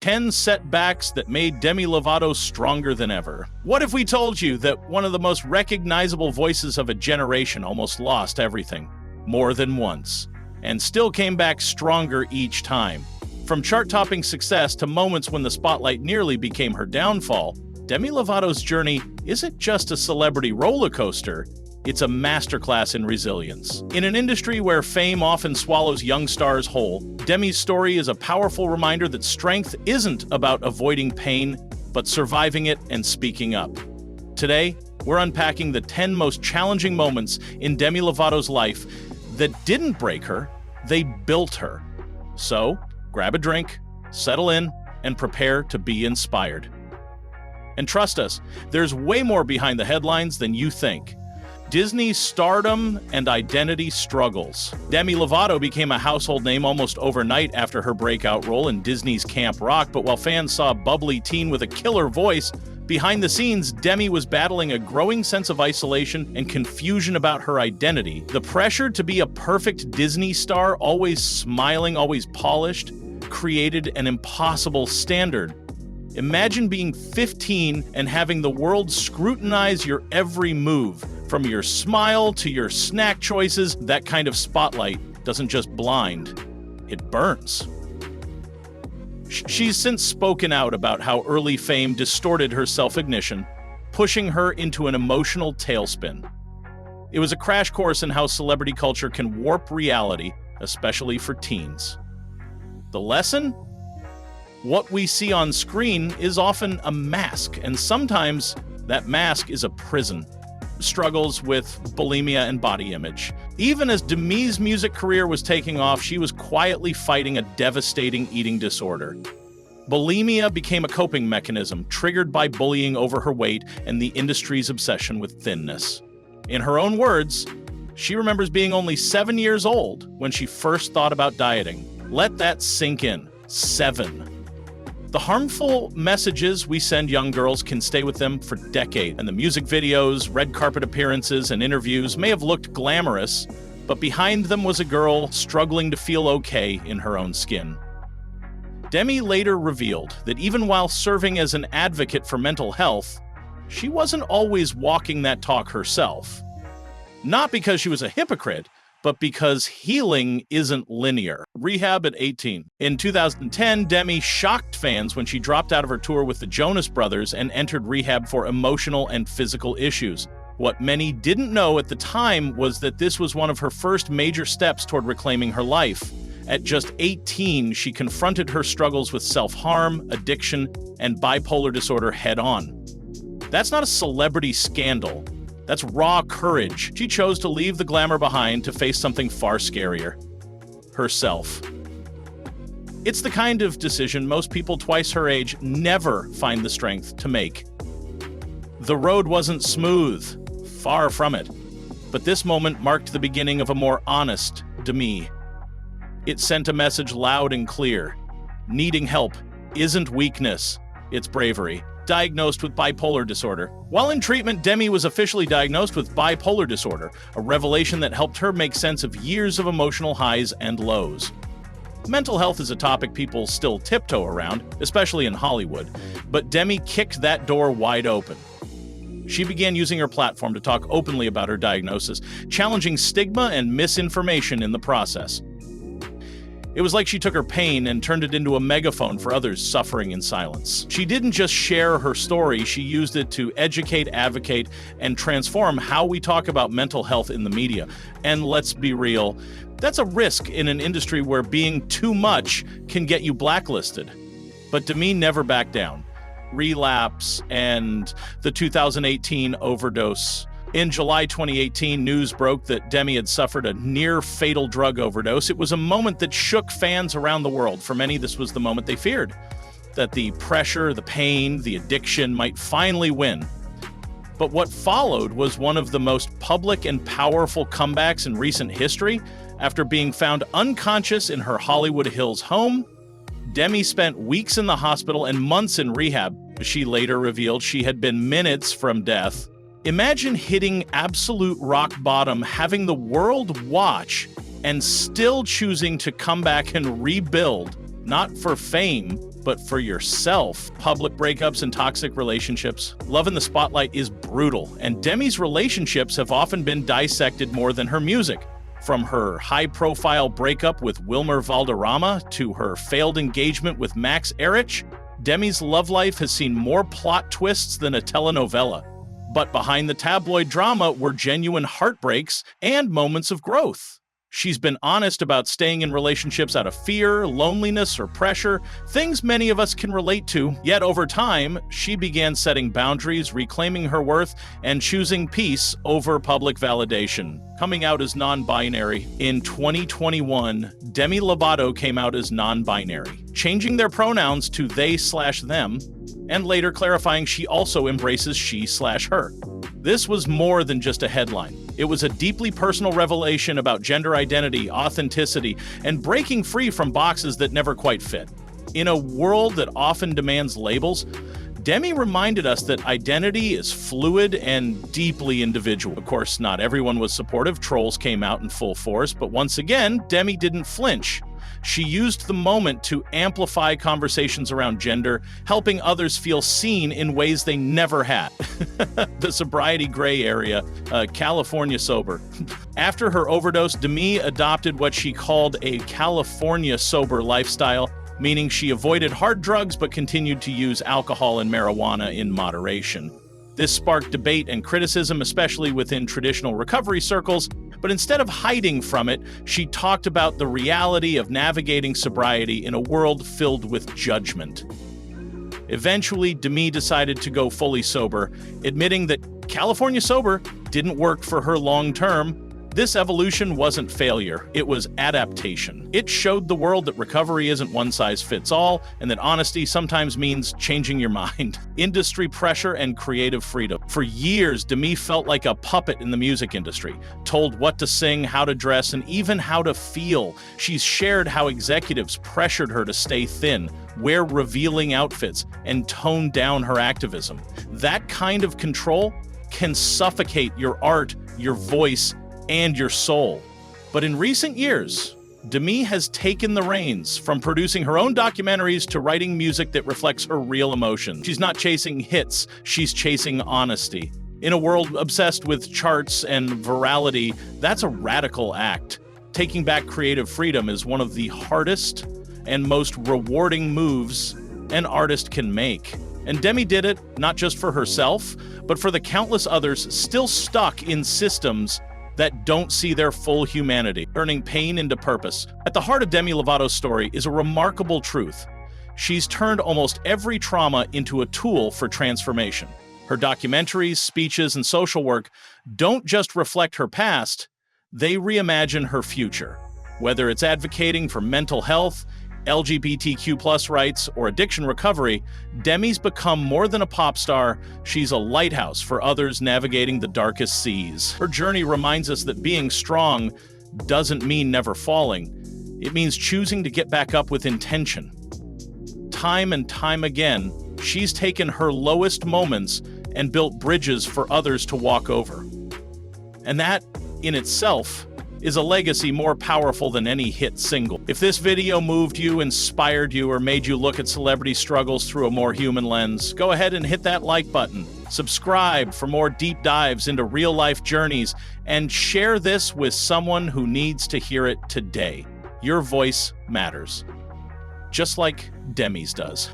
10 setbacks that made Demi Lovato stronger than ever. What if we told you that one of the most recognizable voices of a generation almost lost everything, more than once, and still came back stronger each time? From chart-topping success to moments when the spotlight nearly became her downfall, Demi Lovato's journey isn't just a celebrity roller coaster, it's a masterclass in resilience. In an industry where fame often swallows young stars whole, Demi's story is a powerful reminder that strength isn't about avoiding pain, but surviving it and speaking up. Today, we're unpacking the 10 most challenging moments in Demi Lovato's life that didn't break her, they built her. So, grab a drink, settle in, and prepare to be inspired. And trust us, there's way more behind the headlines than you think. Disney's stardom and identity struggles. Demi Lovato became a household name almost overnight after her breakout role in Disney's Camp Rock, but while fans saw a bubbly teen with a killer voice, behind the scenes, Demi was battling a growing sense of isolation and confusion about her identity. The pressure to be a perfect Disney star, always smiling, always polished, created an impossible standard. Imagine being 15 and having the world scrutinize your every move. From your smile to your snack choices, that kind of spotlight doesn't just blind, it burns. She's since spoken out about how early fame distorted her self-ignition, pushing her into an emotional tailspin. It was a crash course in how celebrity culture can warp reality, especially for teens. The lesson? What we see on screen is often a mask, and sometimes that mask is a prison. Struggles with bulimia and body image. Even as Demi's music career was taking off, she was quietly fighting a devastating eating disorder. Bulimia became a coping mechanism, triggered by bullying over her weight and the industry's obsession with thinness. In her own words, she remembers being only 7 years old when she first thought about dieting. Let that sink in. 7. The harmful messages we send young girls can stay with them for decades, and the music videos, red carpet appearances, and interviews may have looked glamorous, but behind them was a girl struggling to feel okay in her own skin. Demi later revealed that even while serving as an advocate for mental health, she wasn't always walking that talk herself. Not because she was a hypocrite, but because healing isn't linear. Rehab at 18. In 2010, Demi shocked fans when she dropped out of her tour with the Jonas Brothers and entered rehab for emotional and physical issues. What many didn't know at the time was that this was one of her first major steps toward reclaiming her life. At just 18, she confronted her struggles with self-harm, addiction, and bipolar disorder head-on. That's not a celebrity scandal. That's raw courage. She chose to leave the glamour behind to face something far scarier. Herself. It's the kind of decision most people twice her age never find the strength to make. The road wasn't smooth. Far from it. But this moment marked the beginning of a more honest Demi. It sent a message loud and clear. Needing help isn't weakness, it's bravery. Diagnosed with bipolar disorder. While in treatment, Demi was officially diagnosed with bipolar disorder, a revelation that helped her make sense of years of emotional highs and lows. Mental health is a topic people still tiptoe around, especially in Hollywood, but Demi kicked that door wide open. She began using her platform to talk openly about her diagnosis, challenging stigma and misinformation in the process. It was like she took her pain and turned it into a megaphone for others suffering in silence. She didn't just share her story, she used it to educate, advocate, and transform how we talk about mental health in the media. And let's be real, that's a risk in an industry where being too much can get you blacklisted. But Demi never backed down. Relapse and the 2018 overdose. In July 2018, news broke that Demi had suffered a near-fatal drug overdose. It was a moment that shook fans around the world. For many, this was the moment they feared, that the pressure, the pain, the addiction might finally win. But what followed was one of the most public and powerful comebacks in recent history. After being found unconscious in her Hollywood Hills home, Demi spent weeks in the hospital and months in rehab. She later revealed she had been minutes from death. Imagine hitting absolute rock bottom, having the world watch, and still choosing to come back and rebuild. not for fame, but for yourself. Public breakups and toxic relationships. Love in the spotlight is brutal, and Demi's relationships have often been dissected more than her music. From her high-profile breakup with Wilmer Valderrama to her failed engagement with Max Erich, Demi's love life has seen more plot twists than a telenovela. But behind the tabloid drama were genuine heartbreaks and moments of growth. She's been honest about staying in relationships out of fear, loneliness, or pressure, things many of us can relate to. Yet over time, she began setting boundaries, reclaiming her worth, and choosing peace over public validation. Coming out as non-binary. In 2021, Demi Lovato came out as non-binary, changing their pronouns to they/them, and later clarifying she also embraces she/her. This was more than just a headline. It was a deeply personal revelation about gender identity, authenticity, and breaking free from boxes that never quite fit. In a world that often demands labels, Demi reminded us that identity is fluid and deeply individual. Of course, not everyone was supportive. Trolls came out in full force, but once again, Demi didn't flinch. She used the moment to amplify conversations around gender, helping others feel seen in ways they never had. The sobriety gray area, California sober. After her overdose, Demi adopted what she called a California sober lifestyle, meaning she avoided hard drugs but continued to use alcohol and marijuana in moderation. This sparked debate and criticism, especially within traditional recovery circles, but instead of hiding from it, she talked about the reality of navigating sobriety in a world filled with judgment. Eventually, Demi decided to go fully sober, admitting that California sober didn't work for her long term. This evolution wasn't failure, it was adaptation. It showed the world that recovery isn't one size fits all, and that honesty sometimes means changing your mind. Industry pressure and creative freedom. For years, Demi felt like a puppet in the music industry, told what to sing, how to dress, and even how to feel. She's shared how executives pressured her to stay thin, wear revealing outfits, and tone down her activism. That kind of control can suffocate your art, your voice, and your soul. But in recent years, Demi has taken the reins, from producing her own documentaries to writing music that reflects her real emotions. She's not chasing hits, she's chasing honesty. In a world obsessed with charts and virality, that's a radical act. Taking back creative freedom is one of the hardest and most rewarding moves an artist can make. And Demi did it not just for herself, but for the countless others still stuck in systems that don't see their full humanity, turning pain into purpose. At the heart of Demi Lovato's story is a remarkable truth. She's turned almost every trauma into a tool for transformation. Her documentaries, speeches, and social work don't just reflect her past, they reimagine her future. Whether it's advocating for mental health, LGBTQ+ rights, or addiction recovery, Demi's become more than a pop star. She's a lighthouse for others navigating the darkest seas. Her journey reminds us that being strong doesn't mean never falling. It means choosing to get back up with intention. Time and time again, she's taken her lowest moments and built bridges for others to walk over. And that, in itself, is a legacy more powerful than any hit single. If this video moved you, inspired you, or made you look at celebrity struggles through a more human lens, go ahead and hit that like button. Subscribe for more deep dives into real-life journeys, and share this with someone who needs to hear it today. Your voice matters, just like Demi's does.